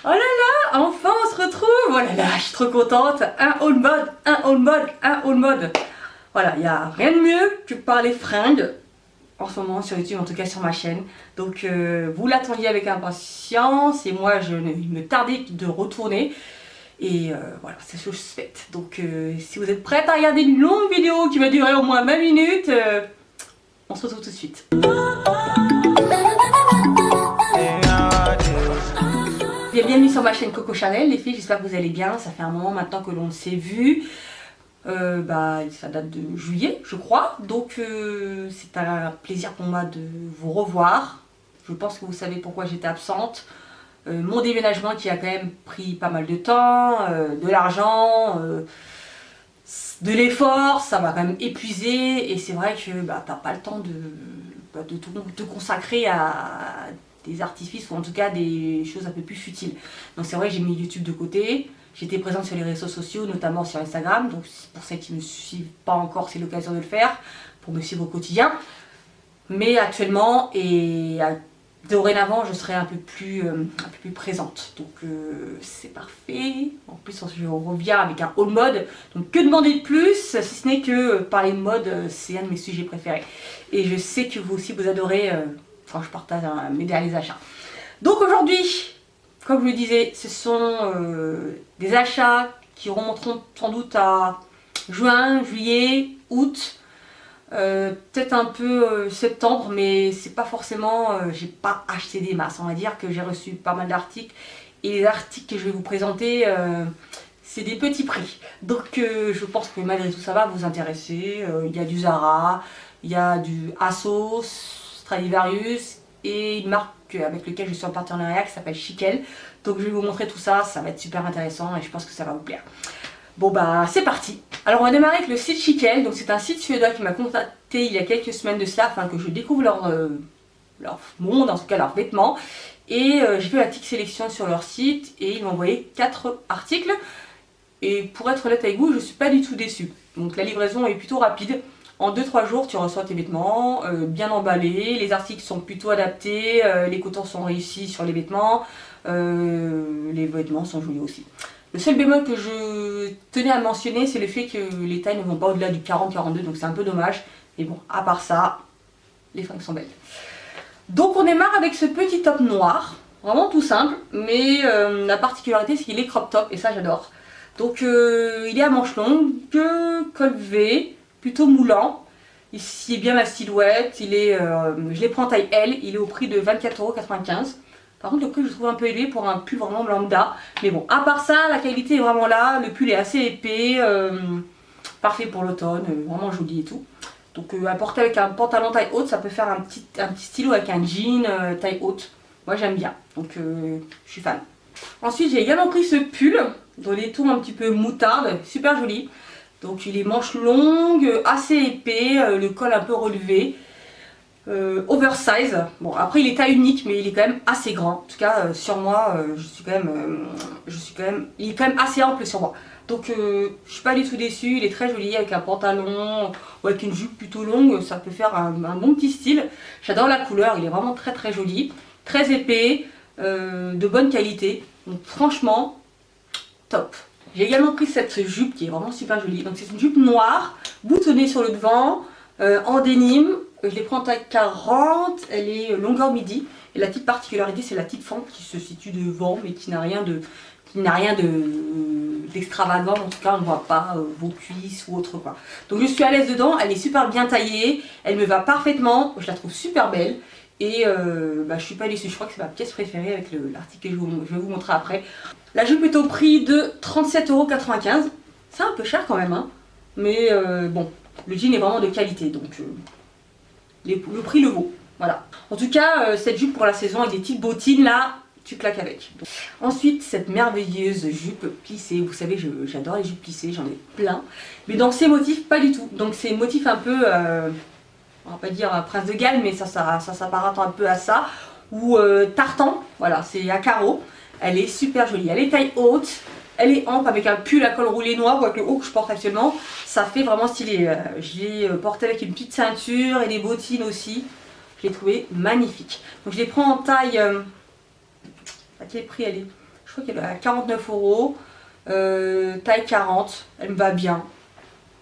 Oh là là, enfin on se retrouve. Oh là là, je suis trop contente. Un haul mode, un haul mode, un haul mode. Voilà, il n'y a rien de mieux que parler fringues en ce moment sur YouTube, en tout cas sur ma chaîne. Donc vous l'attendiez avec impatience et moi il me tardait de retourner. Et voilà, c'est chose faite. Donc si vous êtes prête à regarder une longue vidéo qui va durer au moins 20 minutes, on se retrouve tout de suite. Bienvenue sur ma chaîne Coco Chanel les filles, j'espère que vous allez bien. Ça fait un moment maintenant que l'on s'est vu. Ça date de juillet je crois. Donc c'est un plaisir pour moi de vous revoir. Je pense que vous savez pourquoi j'étais absente. Mon déménagement qui a quand même pris pas mal de temps, de l'argent, de l'effort, ça m'a quand même épuisé. Et c'est vrai que t'as pas le temps de te consacrer à des artifices ou en tout cas des choses un peu plus futiles. Donc c'est vrai que j'ai mis YouTube de côté. J'étais présente sur les réseaux sociaux, notamment sur Instagram. Donc pour celles qui ne me suivent pas encore, c'est l'occasion de le faire pour me suivre au quotidien. Mais actuellement et dorénavant, je serai un peu plus présente. Donc c'est parfait. En plus, je reviens avec un haul mode. Donc que demander de plus, si ce n'est que parler de mode, c'est un de mes sujets préférés. Et je sais que vous aussi, vous adorez quand je partage mes derniers achats. Donc aujourd'hui, comme je le disais, ce sont des achats qui remonteront sans doute à juin, juillet, août. Peut-être un peu septembre, mais c'est pas forcément, j'ai pas acheté des masses. On va dire que j'ai reçu pas mal d'articles et les articles que je vais vous présenter, c'est des petits prix. Donc je pense que malgré tout ça va vous intéresser. Il y a du Zara, il y a du ASOS, Stradivarius et une marque avec laquelle je suis en partenariat qui s'appelle Chiquel. Donc je vais vous montrer tout ça, ça va être super intéressant et je pense que ça va vous plaire. Bon c'est parti. Alors on va démarrer avec le site Chiquel. Donc c'est un site suédois qui m'a contacté il y a quelques semaines de cela afin que je découvre leur monde, en tout cas leurs vêtements. Et j'ai fait la petite sélection sur leur site et ils m'ont envoyé 4 articles. Et pour être honnête avec vous, je ne suis pas du tout déçue. Donc la livraison est plutôt rapide. En 2-3 jours, tu reçois tes vêtements bien emballés. Les articles sont plutôt adaptés, les cotons sont réussis sur les vêtements. Les vêtements sont jolis aussi. Le seul bémol que je tenais à mentionner, c'est le fait que les tailles ne vont pas au-delà du 40-42, donc c'est un peu dommage. Mais bon, à part ça, les fringues sont belles. Donc on démarre avec ce petit top noir, vraiment tout simple, mais la particularité c'est qu'il est crop top, et ça j'adore. Donc il est à manches longues, col V, plutôt moulant. Ici est bien ma silhouette, je les prends en taille L, il est au prix de 24,95 €. Par contre le prix je le trouve un peu élevé pour un pull vraiment lambda. Mais bon, à part ça, la qualité est vraiment là, le pull est assez épais, parfait pour l'automne, vraiment joli et tout. Donc à porter avec un pantalon taille haute, ça peut faire un petit stylo avec un jean taille haute. Moi j'aime bien, donc je suis fan. Ensuite j'ai également pris ce pull, dans les tons un petit peu moutarde, super joli. Donc il est manches longues, assez épais, le col un peu relevé. Oversize. Bon après il est taille unique mais il est quand même assez grand. En tout cas sur moi il est quand même assez ample sur moi. Donc je suis pas du tout déçue, il est très joli avec un pantalon ou avec une jupe plutôt longue, ça peut faire un bon petit style. J'adore la couleur, il est vraiment très très joli, très épais, de bonne qualité. Donc franchement top. J'ai également pris cette jupe qui est vraiment super jolie. Donc c'est une jupe noire, boutonnée sur le devant, en dénime. Je l'ai pris en taille 40, elle est longueur midi. Et la petite particularité, c'est la petite fente qui se situe devant, mais qui n'a rien d'extravagant. En tout cas, on ne voit pas vos cuisses ou autre quoi. Donc je suis à l'aise dedans, elle est super bien taillée, elle me va parfaitement, je la trouve super belle. Et je suis pas déçue, je crois que c'est ma pièce préférée avec l'article que je vais vous montrer après. La jupe est au prix de 37,95 €. C'est un peu cher quand même, hein. Mais bon, le jean est vraiment de qualité, donc le prix le vaut. Voilà. En tout cas, cette jupe pour la saison avec des petites bottines là, tu claques avec. Donc. Ensuite, cette merveilleuse jupe plissée. Vous savez, j'adore les jupes plissées, j'en ai plein. Mais dans ces motifs, pas du tout. Donc c'est motif un peu, on va pas dire Prince de Galles, mais ça s'apparente un peu à ça. Ou tartan, voilà, c'est à carreaux. Elle est super jolie. Elle est taille haute. Elle est ample avec un pull à col roulé noir ou avec le haut que je porte actuellement. Ça fait vraiment stylé. Je l'ai porté avec une petite ceinture et des bottines aussi. Je l'ai trouvé magnifique. Donc je les prends en taille... à quel prix elle est? Je crois qu'elle est à 49 euros. Taille 40, elle me va bien.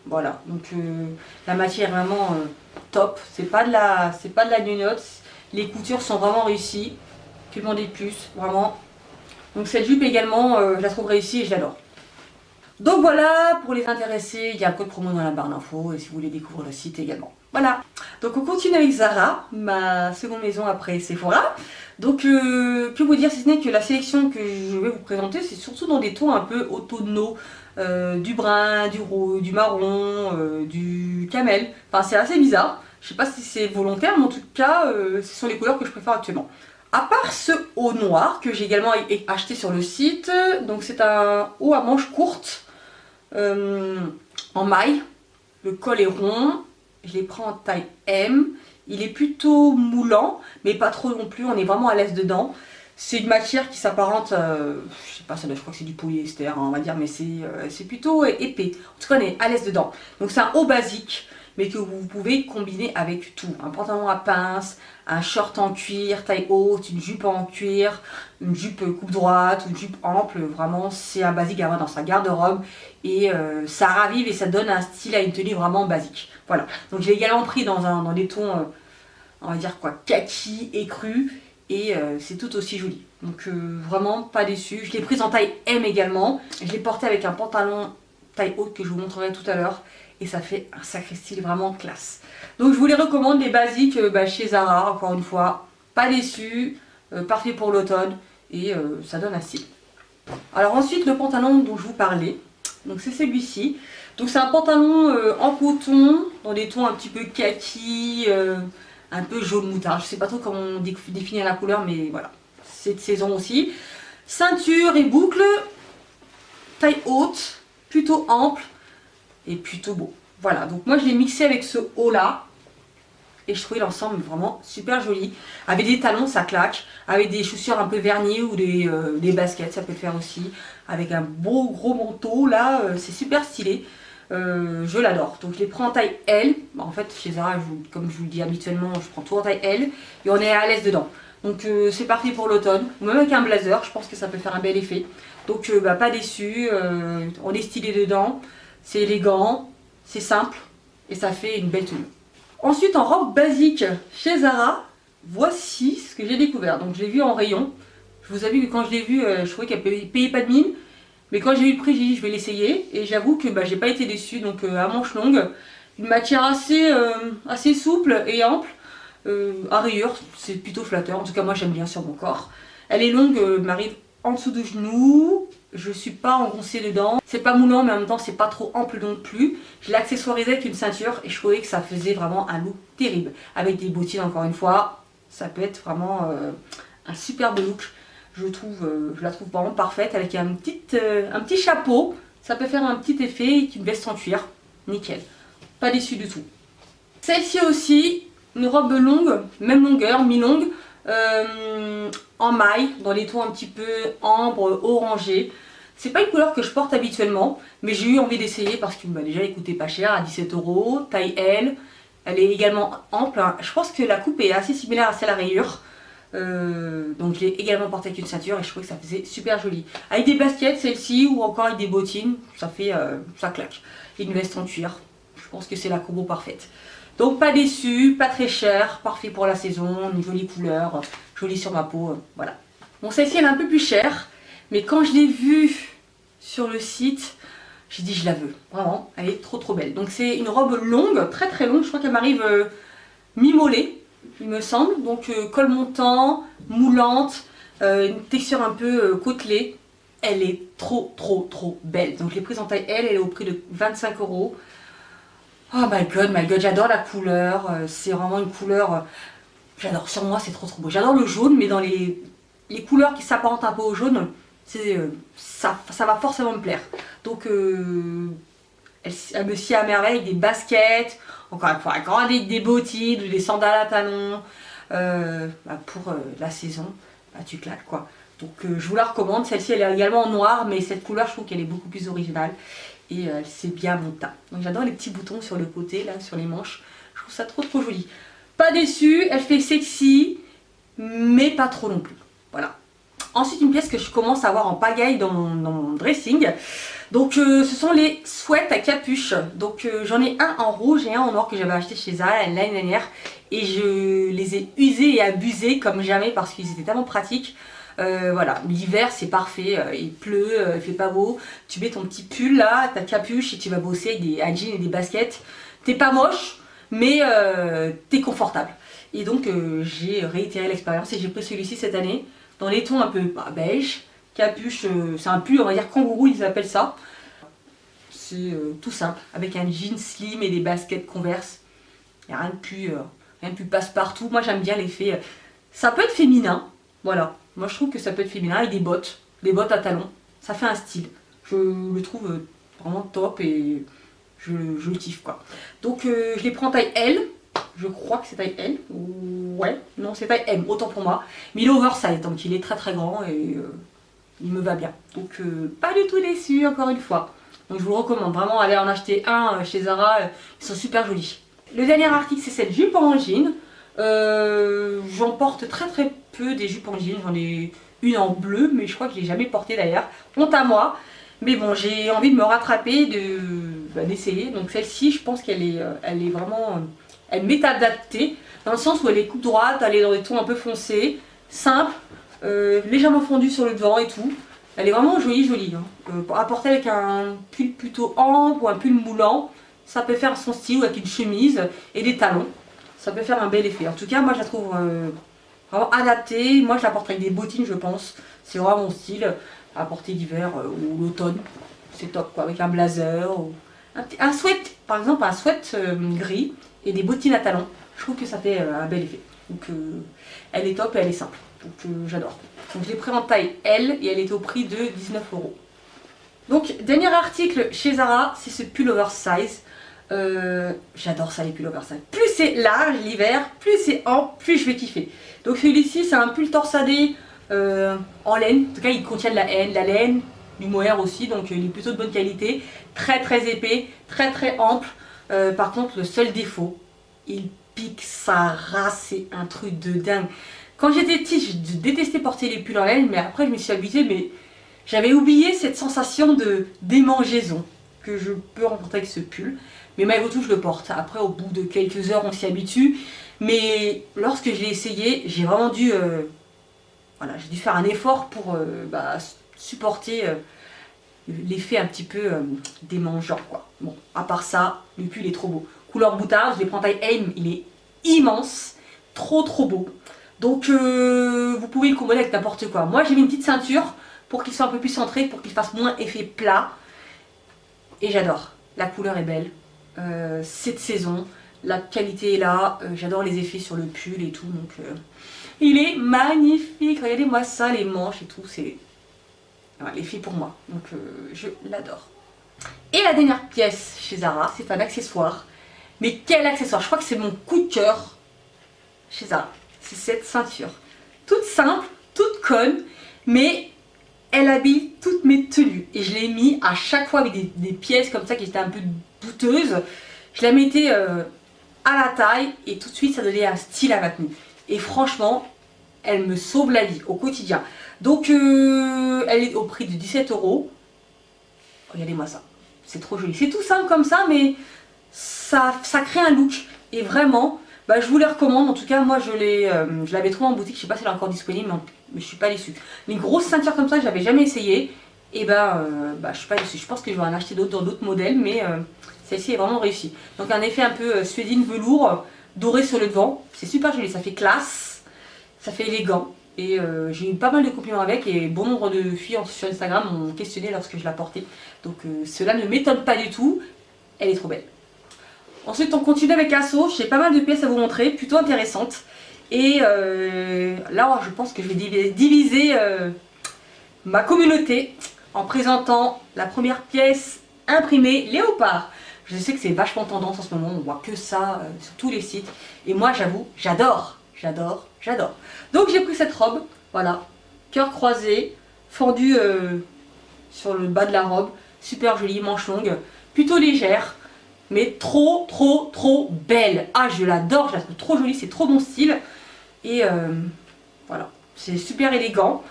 Voilà, donc la matière est vraiment top. C'est pas de la gnognotte. Les coutures sont vraiment réussies. Que demander de plus, vraiment. Donc cette jupe également, je la trouve réussie et je l'adore. Donc voilà, pour les intéressés, il y a un code promo dans la barre d'infos et si vous voulez découvrir le site également. Voilà, donc on continue avec Zara, ma seconde maison après Sephora. Donc que vous dire si ce n'est que la sélection que je vais vous présenter, c'est surtout dans des tons un peu automnaux, du brun, du rouge, du marron, du camel. Enfin c'est assez bizarre, je sais pas si c'est volontaire, mais en tout cas ce sont les couleurs que je préfère actuellement. À part ce haut noir que j'ai également acheté sur le site, donc c'est un haut à manches courtes en maille. Le col est rond, je les prends en taille M. Il est plutôt moulant, mais pas trop non plus, on est vraiment à l'aise dedans. C'est une matière qui s'apparente, je sais pas, je crois que c'est du polyester, hein, on va dire, mais c'est plutôt épais. En tout cas, on est à l'aise dedans. Donc c'est un haut basique, mais que vous pouvez combiner avec tout. Un pantalon à pince, un short en cuir, taille haute, une jupe en cuir, une jupe coupe droite, une jupe ample. Vraiment, c'est un basique à avoir dans sa garde-robe. Et ça ravive et ça donne un style à une tenue vraiment basique. Voilà. Donc je l'ai également pris dans des tons, on va dire quoi, kaki, écru. Et c'est tout aussi joli. Donc vraiment pas déçu. Je l'ai prise en taille M également. Je l'ai porté avec un pantalon taille haute que je vous montrerai tout à l'heure. Et ça fait un sacré style vraiment classe. Donc je vous les recommande, les basiques chez Zara, encore une fois. Pas déçu, parfait pour l'automne et ça donne un style. Alors ensuite le pantalon dont je vous parlais, donc c'est celui-ci. Donc c'est un pantalon en coton, dans des tons un petit peu kaki, un peu jaune moutarde. Je sais pas trop comment on définit la couleur, mais voilà. C'est de saison aussi. Ceinture et boucle, taille haute, plutôt ample. Et plutôt beau. Voilà, donc moi je l'ai mixé avec ce haut là. Et je trouvais l'ensemble vraiment super joli. Avec des talons, ça claque. Avec des chaussures un peu vernies ou des baskets, ça peut le faire aussi. Avec un beau gros manteau, là, c'est super stylé. Je l'adore. Donc je les prends en taille L. En fait, chez Zara, comme je vous le dis habituellement, je prends tout en taille L. Et on est à l'aise dedans. Donc c'est parfait pour l'automne. Même avec un blazer, je pense que ça peut faire un bel effet. Donc pas déçu. On est stylé dedans. C'est élégant, c'est simple et ça fait une belle tenue. Ensuite, en robe basique chez Zara, voici ce que j'ai découvert. Donc, je l'ai vu en rayon. Je vous avoue que quand je l'ai vu, je trouvais qu'elle payait pas de mine. Mais quand j'ai eu le prix, j'ai dit je vais l'essayer. Et j'avoue que j'ai pas été déçue. Donc, à manches longues, une matière assez souple et ample. À rayures, c'est plutôt flatteur. En tout cas, moi j'aime bien sur mon corps. Elle est longue, m'arrive en dessous du genou. Je suis pas engoncée dedans. C'est pas moulant, mais en même temps, c'est pas trop ample non plus. Je l'ai accessoirisé avec une ceinture et je trouvais que ça faisait vraiment un look terrible. Avec des bottines, encore une fois, ça peut être vraiment un superbe look. Je la trouve vraiment parfaite avec un petit chapeau. Ça peut faire un petit effet, une veste en cuir. Nickel. Pas déçu du tout. Celle-ci aussi, une robe longue, même longueur, mi-longue. En maille, dans les tons un petit peu ambre, orangé. C'est pas une couleur que je porte habituellement, mais j'ai eu envie d'essayer parce que déjà elle coûtait pas cher, à 17 euros, taille L. Elle est également ample. Je pense que la coupe est assez similaire à celle à rayures. Donc je l'ai également portée avec une ceinture et je trouvais que ça faisait super joli. Avec des baskets, celle-ci, ou encore avec des bottines, ça claque. Et une veste en cuir. Je pense que c'est la combo parfaite. Donc pas déçu, pas très cher, parfait pour la saison, une jolie couleur, jolie sur ma peau, voilà. Bon, celle-ci elle est un peu plus chère, mais quand je l'ai vue sur le site, j'ai dit je la veux, vraiment, elle est trop belle. Donc c'est une robe longue, très longue, je crois qu'elle m'arrive mi-mollet, il me semble. Donc col montant, moulante, une texture un peu côtelée. Elle est trop belle. Donc je l'ai prise en taille L, elle est au prix de 25 euros. Oh my god, j'adore la couleur, c'est vraiment une couleur, j'adore, sur moi c'est trop beau. J'adore le jaune, mais dans les couleurs qui s'apparentent un peu au jaune, ça va forcément me plaire. Donc elle me sied à merveille, des baskets, encore une fois, avec des bottines ou des sandales à talons, pour la saison, tu claques quoi. Donc je vous la recommande, celle-ci elle est également en noir, mais cette couleur je trouve qu'elle est beaucoup plus originale. Et c'est bien mon teint. Donc j'adore les petits boutons sur le côté, là, sur les manches. Je trouve ça trop joli. Pas déçue, elle fait sexy, mais pas trop non plus. Voilà. Ensuite, une pièce que je commence à avoir en pagaille dans mon dressing. Donc ce sont les sweats à capuche. Donc j'en ai un en rouge et un en noir que j'avais acheté chez Zara l'année dernière. Et je les ai usés et abusés comme jamais parce qu'ils étaient tellement pratiques. Voilà, l'hiver c'est parfait, il pleut, il fait pas beau. Tu mets ton petit pull là, ta capuche et tu vas bosser avec des jeans et des baskets. T'es pas moche, mais t'es confortable. Et donc j'ai réitéré l'expérience et j'ai pris celui-ci cette année dans les tons un peu beige. Capuche, c'est un pull, on va dire kangourou, ils appellent ça. C'est tout simple, avec un jean slim et des baskets Converse. Il n'y a rien de plus passe-partout. Moi j'aime bien l'effet. Ça peut être féminin, voilà. Moi je trouve que ça peut être féminin avec des bottes à talons. Ça fait un style. Je le trouve vraiment top et je le kiffe quoi. Donc je les prends en taille L. Je crois que c'est taille L. Ouais, non c'est taille M, autant pour moi. Mais il est oversize, donc il est très très grand et il me va bien. Donc pas du tout déçu encore une fois. Donc je vous recommande vraiment aller en acheter un chez Zara. Ils sont super jolis. Le dernier article c'est cette jupe en jean. J'en porte très très peu des jupes en jean. J'en ai une en bleu mais je crois que je l'ai jamais portée d'ailleurs. Honte à moi. Mais bon j'ai envie de me rattraper, d'essayer. Donc celle-ci je pense qu'elle est vraiment... Elle m'est adaptée dans le sens où elle est coupe droite, elle est dans des tons un peu foncés, simple. Légèrement fondue sur le devant et tout. Elle est vraiment jolie hein. À porter avec un pull plutôt ample ou un pull moulant, ça peut faire son style, ou avec une chemise et des talons. Ça peut faire un bel effet. En tout cas, moi je la trouve vraiment adaptée. Moi je la porte avec des bottines, je pense. C'est vraiment mon style à porter l'hiver ou l'automne. C'est top quoi, avec un blazer ou un sweat, par exemple un sweat gris et des bottines à talons. Je trouve que ça fait un bel effet. Donc elle est top et elle est simple. Donc j'adore. Donc je l'ai pris en taille L et elle est au prix de 19 €. Donc dernier article chez Zara, c'est ce pull oversize. J'adore ça les pulls oversize. Plus c'est large l'hiver, plus c'est ample, plus je vais kiffer. Donc celui-ci c'est un pull torsadé en laine. En tout cas il contient de la laine, du mohair aussi, donc il est plutôt de bonne qualité. Très très épais, très très ample. Par contre le seul défaut, il pique sa race, c'est un truc de dingue. Quand j'étais petite, je détestais porter les pulls en laine, mais après je me suis habituée, mais j'avais oublié cette sensation de démangeaison que je peux rencontrer avec ce pull. Mais malgré tout, je le porte. Après, au bout de quelques heures, on s'y habitue. Mais lorsque je l'ai essayé, j'ai vraiment dû, voilà, j'ai dû faire un effort pour supporter l'effet un petit peu démangeant, quoi. Bon, à part ça, le pull est trop beau. Couleur moutarde, je les prends taille M, il est immense, trop beau. Donc vous pouvez le combiner avec n'importe quoi. Moi j'ai mis une petite ceinture pour qu'il soit un peu plus centré, pour qu'il fasse moins effet plat. Et j'adore. La couleur est belle. C'est de saison. La qualité est là. J'adore les effets sur le pull et tout. Donc il est magnifique. Regardez-moi ça, les manches et tout. C'est l'effet pour moi. Donc je l'adore. Et la dernière pièce chez Zara, c'est un accessoire. Mais quel accessoire! Je crois que c'est mon coup de cœur chez Zara. C'est cette ceinture. Toute simple, toute conne, mais elle habille toutes mes tenues. Et je l'ai mis à chaque fois avec des pièces comme ça qui étaient un peu douteuses. Je la mettais à la taille et tout de suite ça donnait un style à ma tenue. Et franchement, elle me sauve la vie au quotidien. Donc elle est au prix de 17 €. Regardez-moi ça. C'est trop joli. C'est tout simple comme ça, mais ça crée un look. Et vraiment... je vous les recommande, en tout cas moi je l'avais trouvé en boutique, je sais pas si elle est encore disponible mais je suis pas déçue. Les grosses ceintures comme ça je n'avais jamais essayé et je suis pas déçue. Je pense que je vais en acheter d'autres dans d'autres modèles mais celle-ci est vraiment réussie. Donc un effet un peu suédine velours doré sur le devant, c'est super joli, ça fait classe, ça fait élégant et j'ai eu pas mal de compliments avec et bon nombre de filles sur Instagram m'ont questionné lorsque je la portais. Donc cela ne m'étonne pas du tout, elle est trop belle. Ensuite on continue avec Asso, j'ai pas mal de pièces à vous montrer, plutôt intéressantes. Et là je pense que je vais diviser ma communauté en présentant la première pièce imprimée léopard. Je sais que c'est vachement tendance en ce moment, on voit que ça sur tous les sites. Et moi j'avoue, j'adore. Donc j'ai pris cette robe, voilà, cœur croisé, fendu sur le bas de la robe, super jolie, manche longue, plutôt légère. Mais trop belle. Ah je l'adore, je la trouve trop jolie, c'est trop mon style. Et voilà, c'est super élégant.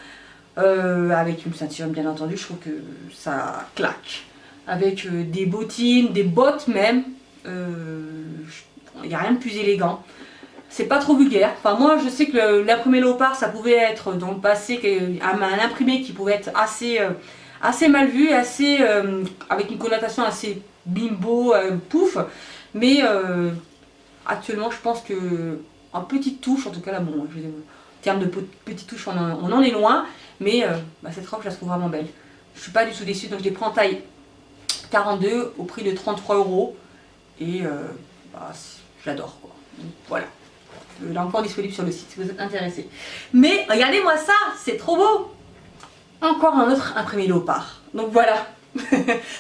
avec une ceinture bien entendu, je trouve que ça claque. Avec des bottines, des bottes même, il n'y a rien de plus élégant. C'est pas trop vulgaire. Enfin moi je sais que l'imprimé léopard ça pouvait être dans le passé un imprimé qui pouvait être assez mal vu, avec une connotation assez bimbo, pouf. Mais actuellement je pense que en petite touche, en tout cas là bon, en termes de petites touches on en est loin. Mais cette robe je la trouve vraiment belle. Je suis pas du tout déçue, donc je l'ai pris en taille 42 au prix de 33 €. Et j'adore quoi. Donc, voilà. Elle est encore disponible sur le site si vous êtes intéressé. Mais regardez-moi ça, c'est trop beau. Encore un autre imprimé léopard. Donc voilà.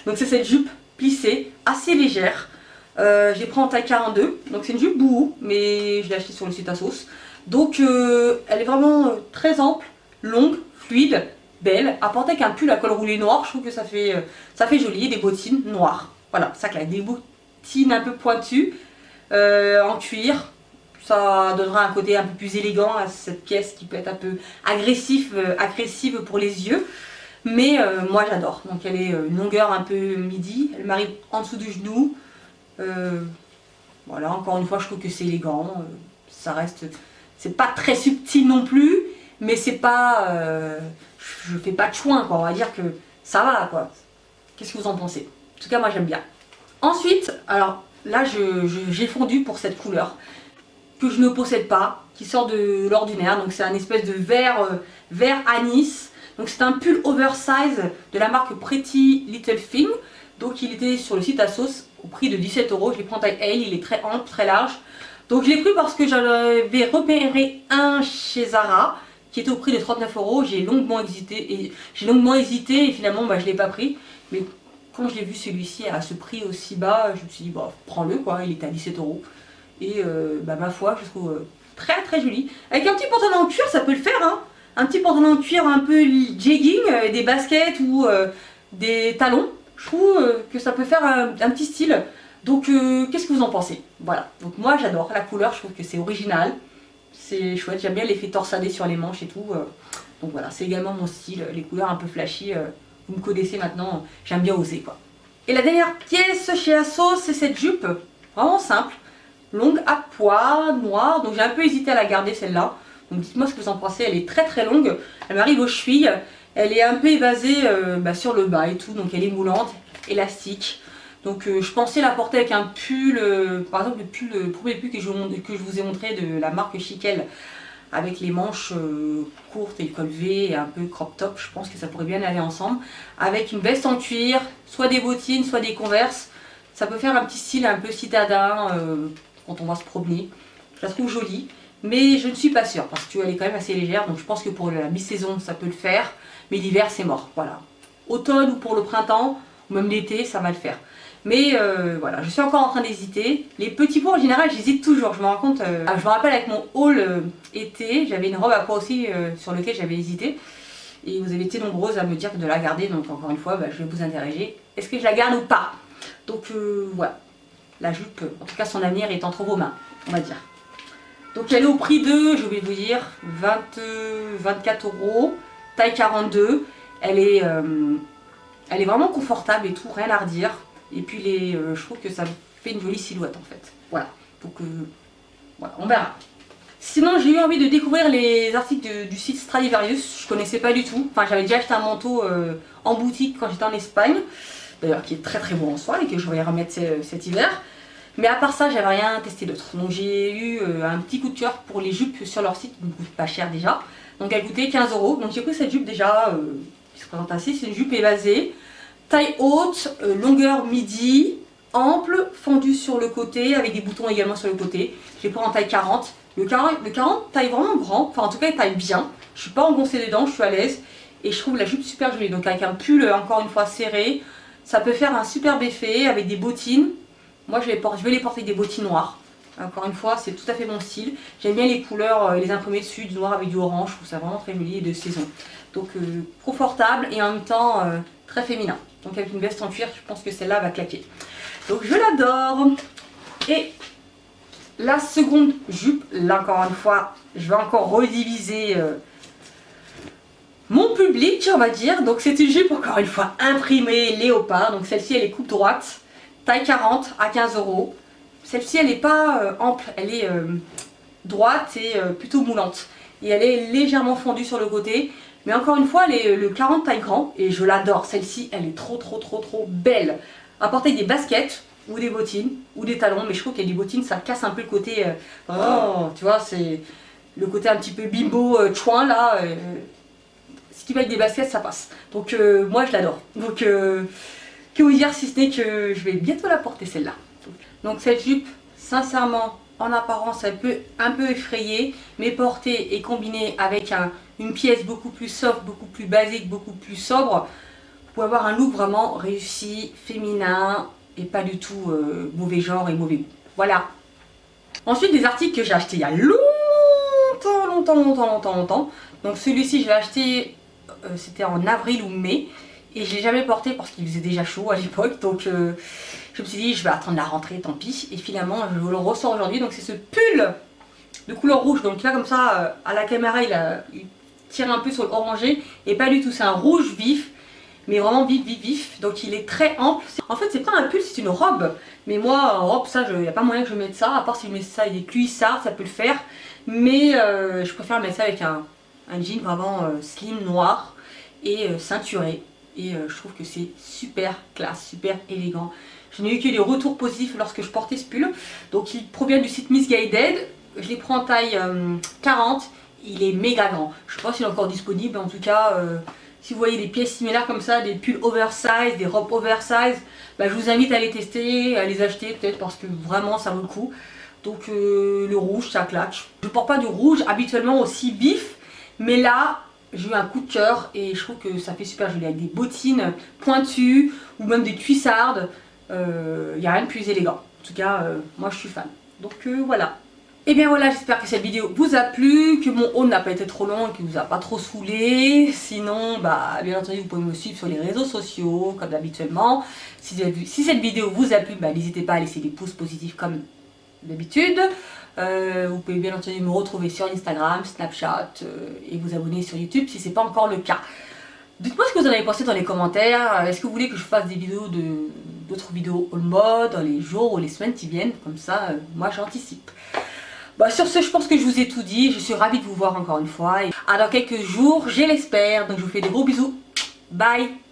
Donc c'est cette jupe plissée, assez légère. J'ai pris en taille 42. Donc c'est une jupe bouhou, mais je l'ai achetée sur le site ASOS. Donc elle est vraiment très ample, longue, fluide, belle. À porter avec un pull à col roulé noir, je trouve que ça fait joli. Et des bottines noires. Voilà, ça claque. Des bottines un peu pointues, en cuir. Ça donnera un côté un peu plus élégant à cette pièce qui peut être un peu agressive pour les yeux. Mais moi j'adore. Donc elle est une longueur un peu midi. Elle m'arrive en dessous du genou. Voilà, encore une fois je trouve que c'est élégant. Ça reste... C'est pas très subtil non plus. Mais c'est pas... je fais pas de chouin quoi. On va dire que ça va quoi. Qu'est-ce que vous en pensez? En tout cas moi j'aime bien. Ensuite, alors là j'ai fondu pour cette couleur que je ne possède pas, qui sort de l'ordinaire. Donc c'est un espèce de vert anis. Donc c'est un pull oversize de la marque Pretty Little Thing. Donc il était sur le site ASOS au prix de 17 €. Je l'ai pris en taille L, il est très ample, très large. Donc je l'ai pris parce que j'avais repéré un chez Zara qui était au prix de 39 €. J'ai longuement hésité et finalement je ne l'ai pas pris. Mais quand je l'ai vu celui-ci à ce prix aussi bas, je me suis dit prends-le quoi, il était à 17 €. Et ma foi, je trouve très très joli. Avec un petit pantalon en cuir, ça peut le faire. Hein. Un petit pantalon en cuir un peu jegging, des baskets ou des talons. Je trouve que ça peut faire un petit style. Donc qu'est-ce que vous en pensez? Voilà. Donc moi j'adore la couleur, je trouve que c'est original. C'est chouette, j'aime bien l'effet torsadé sur les manches et tout. Donc voilà, c'est également mon style. Les couleurs un peu flashy, vous me connaissez maintenant, j'aime bien oser quoi. Et la dernière pièce chez ASOS, c'est cette jupe. Vraiment simple. Longue à pois, noire, donc j'ai un peu hésité à la garder celle-là. Donc dites-moi ce que vous en pensez, elle est très très longue, elle m'arrive aux chevilles, elle est un peu évasée sur le bas et tout, donc elle est moulante, élastique. Donc je pensais la porter avec un pull, par exemple le premier pull que je vous ai montré de la marque Chiquel, avec les manches courtes et col V et un peu crop top, je pense que ça pourrait bien aller ensemble. Avec une veste en cuir, soit des bottines, soit des Converse, ça peut faire un petit style un peu citadin, quand on va se promener. Je la trouve jolie, mais je ne suis pas sûre parce qu'elle est quand même assez légère, donc je pense que pour la mi-saison ça peut le faire, mais l'hiver c'est mort, voilà. Automne ou pour le printemps, ou même l'été, ça va le faire. Mais voilà, je suis encore en train d'hésiter. Les petits pois en général, j'hésite toujours, je me rends compte, je me rappelle avec mon haul été, j'avais une robe à pois aussi sur laquelle j'avais hésité. Et vous avez été nombreuses à me dire de la garder, donc encore une fois, je vais vous interroger, est-ce que je la garde ou pas? Donc voilà. La jupe, en tout cas son avenir est entre vos mains, on va dire. Donc elle est au prix de, je vais vous dire, 24 €, taille 42. Elle est vraiment confortable et tout, rien à redire. Et puis je trouve que ça fait une jolie silhouette en fait. Voilà, donc voilà, on verra. Sinon j'ai eu envie de découvrir les articles du site Stradivarius, je connaissais pas du tout. Enfin j'avais déjà acheté un manteau en boutique quand j'étais en Espagne. D'ailleurs qui est très très beau en soi et que je vais remettre cet hiver. Mais à part ça, j'avais rien testé d'autre. Donc j'ai eu un petit coup de cœur pour les jupes sur leur site, qui ne coûtent pas cher déjà. Donc elle coûtait 15 €. Donc j'ai pris cette jupe déjà, qui se présente ainsi. C'est une jupe évasée, taille haute, longueur midi, ample, fendue sur le côté, avec des boutons également sur le côté. J'ai pris en taille 40. Le 40 taille vraiment grand, enfin en tout cas il taille bien. Je suis pas engoncée dedans, je suis à l'aise. Et je trouve la jupe super jolie. Donc avec un pull encore une fois serré, ça peut faire un superbe effet avec des bottines. Moi je vais les porter avec des bottines noires. Encore une fois, c'est tout à fait mon style. J'aime bien les couleurs, les imprimés dessus, du noir avec du orange. Je trouve ça vraiment très joli et de saison. Donc confortable et en même temps très féminin. Donc avec une veste en cuir, je pense que celle-là va claquer. Donc je l'adore. Et la seconde jupe, là encore une fois, je vais encore rediviser mon public, on va dire. Donc c'est une jupe encore une fois imprimée léopard. Donc celle-ci elle est coupe droite, taille 40 à 15 €. Celle-ci elle n'est pas ample, elle est droite et plutôt moulante. Et elle est légèrement fondue sur le côté. Mais encore une fois, elle est le 40 taille grand et je l'adore. Celle-ci, elle est trop belle. À porter avec des baskets ou des bottines ou des talons. Mais je trouve qu'il y a des bottines, ça casse un peu le côté... oh, tu vois, c'est le côté un petit peu bimbo, chouin là. Si tu mets avec des baskets, ça passe. Donc moi, je l'adore. Donc que vous dire si ce n'est que je vais bientôt la porter celle-là. Donc cette jupe, sincèrement... En apparence, elle peut un peu effrayer, mais portée et combinée avec une pièce beaucoup plus soft, beaucoup plus basique, beaucoup plus sobre, vous pouvez avoir un look vraiment réussi, féminin et pas du tout mauvais genre et mauvais goût. Voilà. Ensuite, des articles que j'ai achetés il y a longtemps. Donc celui-ci, je l'ai acheté, c'était en avril ou mai. Et je l'ai jamais porté parce qu'il faisait déjà chaud à l'époque. Donc je me suis dit, je vais attendre la rentrée, tant pis. Et finalement, je le ressors aujourd'hui. Donc c'est ce pull de couleur rouge. Donc là, comme ça, à la caméra, il tire un peu sur l'orangé. Et pas du tout, c'est un rouge vif. Mais vraiment vif. Donc il est très ample. En fait, c'est pas un pull, c'est une robe. Mais moi, en robe, ça, il n'y a pas moyen que je mette ça. À part si je mets ça avec des cuissards, ça peut le faire. Mais je préfère mettre ça avec un jean vraiment slim, noir et ceinturé. Et je trouve que c'est super classe, super élégant. Je n'ai eu que des retours positifs lorsque je portais ce pull. Donc il provient du site Missguided. Je l'ai pris en taille 40. Il est méga grand. Je ne sais pas s'il est encore disponible. En tout cas, si vous voyez des pièces similaires comme ça, des pulls oversize, des robes oversize, bah, je vous invite à les tester, à les acheter peut-être parce que vraiment ça vaut le coup. Donc le rouge, ça claque. Je ne porte pas de rouge habituellement aussi vif. Mais là... j'ai eu un coup de cœur et je trouve que ça fait super joli avec des bottines pointues ou même des cuissardes. Il n'y a rien de plus élégant. En tout cas, moi je suis fan. Donc voilà. Et bien voilà, j'espère que cette vidéo vous a plu, que mon haul n'a pas été trop long et qu'il vous a pas trop saoulé. Sinon, bah bien entendu, vous pouvez me suivre sur les réseaux sociaux comme d'habituellement. Si cette vidéo vous a plu, bah, n'hésitez pas à laisser des pouces positifs comme d'habitude. Vous pouvez bien entendu me retrouver sur Instagram, Snapchat et vous abonner sur YouTube si ce n'est pas encore le cas. Dites-moi ce que vous en avez pensé dans les commentaires. Est-ce que vous voulez que je fasse des vidéos d'autres vidéos all mode dans les jours ou les semaines qui viennent? Comme ça, moi j'anticipe. Bah, sur ce, je pense que je vous ai tout dit. Je suis ravie de vous voir encore une fois. Et à dans quelques jours, je l'espère. Donc je vous fais des gros bisous. Bye!